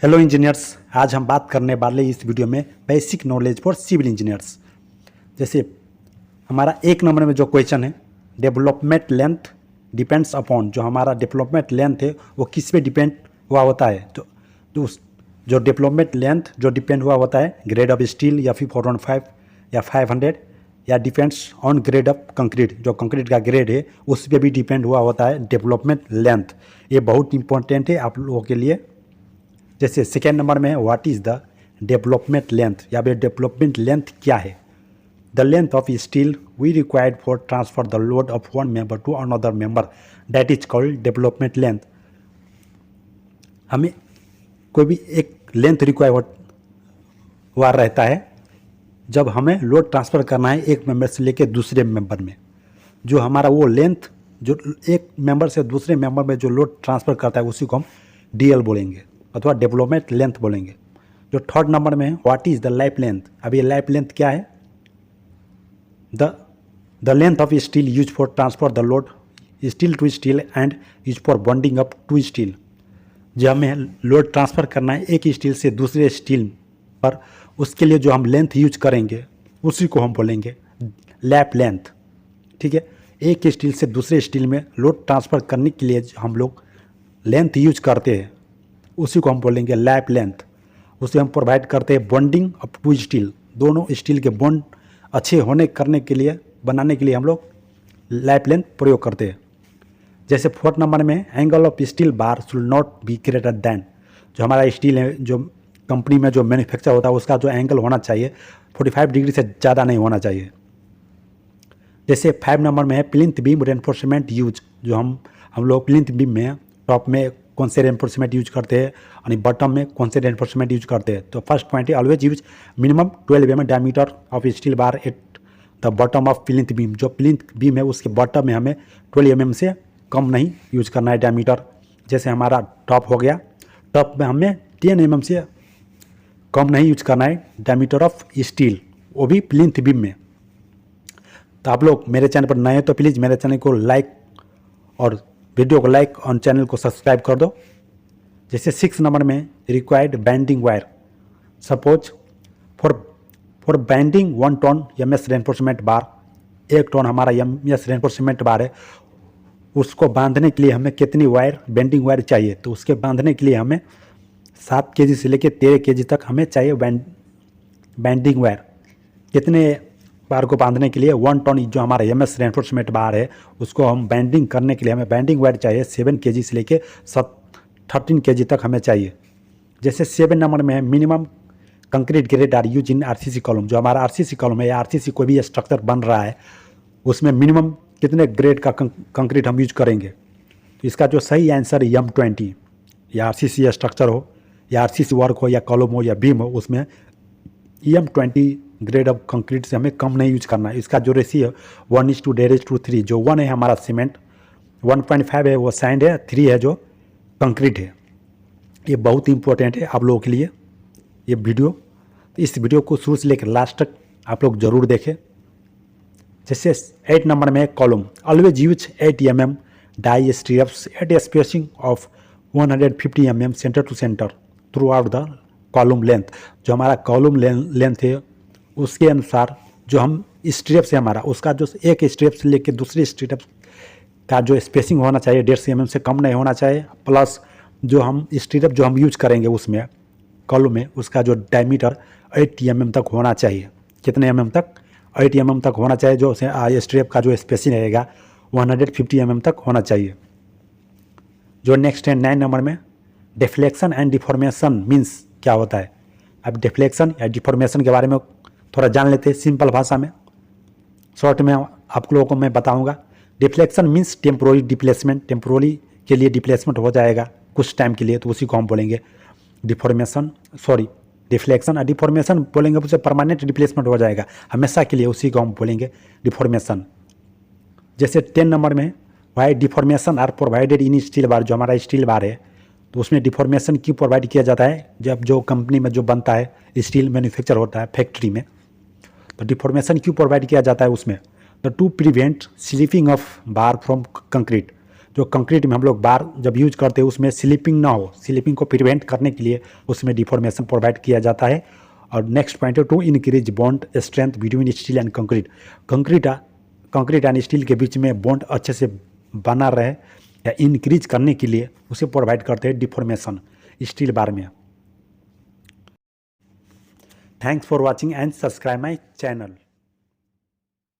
Hello engineers, आज हम बात करने वाले इस वीडियो में basic knowledge for civil engineers. जैसे हमारा एक नंबर में जो क्वेश्चन है, डेवलपमेंट लेंथ डिपेंड्स अपॉन, जो हमारा डेवलपमेंट लेंथ है वो किस पे डिपेंड हुआ होता है। जो डेवलपमेंट लेंथ जो डिपेंड हुआ होता है, ग्रेड ऑफ स्टील या फिर 415 या 500 या depends on grade of concrete, जो कंक्रीट का ग्रेड है उस पर भी डिपेंड हुआ होता है डेवलपमेंट लेंथ। ये बहुत इंपॉर्टेंट है आप लोगों के लिए। जैसे सेकेंड नंबर में है what is the development length, या फिर डेवलपमेंट लेंथ क्या है। The length of steel we required for transfer the load of one member to another member, that is called development length. हमें कोई भी एक लेंथ रिक्वायर हुआ रहता है जब हमें लोड ट्रांसफ़र करना है एक मेंबर से लेकर दूसरे मेंबर में। जो हमारा वो लेंथ जो एक मेंबर से दूसरे मेंबर में जो लोड ट्रांसफ़र करता है उसी को हम डीएल बोलेंगे अथवा डेवलपमेंट लेंथ बोलेंगे। जो थर्ड नंबर में है what is the life length. अब ये लाइफ लेंथ क्या है। The length of steel use for transfer the load steel to steel and use for bonding up to steel. जब हमें लोड ट्रांसफ़र करना है एक स्टील से दूसरे स्टील पर, उसके लिए जो हम लेंथ यूज करेंगे उसी को हम बोलेंगे लैप लेंथ। ठीक है, एक स्टील से दूसरे स्टील में लोड ट्रांसफ़र करने के लिए हम लोग लेंथ यूज करते हैं उसी को हम बोलेंगे लैप लेंथ। उसे हम प्रोवाइड करते हैं बॉन्डिंग अप टू स्टील, दोनों स्टील के बॉन्ड अच्छे होने करने के लिए बनाने के लिए हम लोग लैप लेंथ प्रयोग करते हैं। जैसे फोर्थ नंबर में angle of steel bar should not be greater than, जो हमारा स्टील है जो कंपनी में जो मैन्युफैक्चर होता है उसका जो एंगल होना चाहिए 45 डिग्री से ज़्यादा नहीं होना चाहिए। जैसे 5 नंबर में है प्लिंथ बीम रेनफोर्समेंट यूज, जो हम लोग प्लिंथ बीम में टॉप में कौन से रेनफोर्समेंट यूज करते हैं और बॉटम में कौन से रेनफोर्समेंट यूज करते हैं। तो फर्स्ट पॉइंट है always use minimum 12 mm diameter of steel bar at the bottom of plinth beam. जो प्लिंथ बीम है उसके बॉटम में हमें 12 mm से कम नहीं यूज करना है डायमीटर। जैसे हमारा टॉप हो गया, टॉप में हमें 10 mm से कम नहीं यूज करना है डायमीटर ऑफ स्टील, वो भी प्लिंथ बीम में। तो आप लोग मेरे चैनल पर नए हैं तो प्लीज़ मेरे चैनल को लाइक और वीडियो को लाइक और चैनल को सब्सक्राइब कर दो। जैसे 6 नंबर में required binding wire, suppose for binding 1 ton MS reinforcement bar, 1 ton हमारा एमएस रेनफोर्समेंट बार है, उसको बांधने के लिए हमें कितनी वायर बेंडिंग वायर चाहिए। तो उसके बांधने के लिए हमें 7 kg से लेकर 13 kg तक हमें चाहिए बैंडिंग वायर। कितने बार को बांधने के लिए 1 टन जो हमारा एमएस रेनफोर्समेंट बार है उसको हम बैंडिंग करने के लिए हमें बैंडिंग वायर चाहिए 7 kg से लेके 13 kg तक हमें चाहिए। जैसे 7 नंबर में है minimum concrete grade are use in RCC column, जो हमारा आरसीसी कॉलम है या आरसीसी कोई भी स्ट्रक्चर बन रहा है उसमें मिनिमम कितने ग्रेड का कंक्रीट हम यूज करेंगे। तो इसका जो सही आंसर है M20, या आरसीसी स्ट्रक्चर हो या आरसीसी वर्क हो या कॉलम हो या बीम हो, उसमें M20 ग्रेड ऑफ कंक्रीट से हमें कम नहीं यूज करना है। इसका जो रेशियो 1:3, जो 1 है हमारा सीमेंट, 1.5 है वो सैंड है, 3 है जो कंक्रीट है। ये बहुत इंपॉर्टेंट है आप लोगों के लिए ये वीडियो। इस वीडियो को शुरू से लेकर लास्ट तक आप लोग ज़रूर देखें। जैसे 8 नंबर में column, always use 8 mm dia stirrups at spacing of 150 mm centre to centre throughout the column length. जो हमारा कॉलम लेंथ है उसके अनुसार जो हम स्ट्रिप्स है हमारा, उसका जो एक स्ट्रिप से लेकर दूसरे स्ट्रिप का जो स्पेसिंग होना चाहिए 150 mm से कम नहीं होना चाहिए। प्लस जो हम स्ट्रिप जो हम यूज करेंगे उसमें कॉलम में उसका जो डायमीटर 80 mm तक होना चाहिए। कितने mm तक? 80 mm तक होना चाहिए। जो स्ट्रिप का जो स्पेसिंग रहेगा 150 mm तक होना चाहिए। जो नेक्स्ट है 9 नंबर में डिफ्लेक्शन एंड डिफॉर्मेशन मीन्स क्या होता है। अब डिफ्लेक्शन या डिफॉर्मेशन के बारे में थोड़ा जान लेते हैं सिंपल भाषा में, शॉर्ट में आप लोगों को मैं बताऊंगा। Deflection means temporary displacement, temporary के लिए डिप्लेसमेंट हो जाएगा कुछ टाइम के लिए, तो उसी को हम बोलेंगे डिफॉर्मेशन। डिफ्लेक्शन और डिफॉर्मेशन बोलेंगे उसे परमानेंट डिप्लेसमेंट हो जाएगा हमेशा के लिए, उसी को हम बोलेंगे डिफॉर्मेशन। जैसे 10 नंबर में why deformation are provided in steel bar, जो हमारा स्टील बार है तो उसमें डिफॉर्मेशन क्यों प्रोवाइड किया जाता है। जब जो कंपनी में जो बनता है स्टील मैन्युफैक्चर होता है फैक्ट्री में, तो डिफॉर्मेशन क्यों प्रोवाइड किया जाता है उसमें। To prevent slipping of bar from concrete, जो कंक्रीट में हम लोग बार जब यूज करते हैं उसमें स्लिपिंग ना हो, स्लिपिंग को प्रिवेंट करने के लिए उसमें डिफॉर्मेशन प्रोवाइड किया जाता है। और नेक्स्ट पॉइंट है to increase bond strength between steel and concrete. Concrete and steel के बीच में बॉन्ड अच्छे से बना रहे या इंक्रीज करने के लिए उसे प्रोवाइड करते हैं डिफॉर्मेशन स्टील बार में। Thanks for watching and subscribe my channel.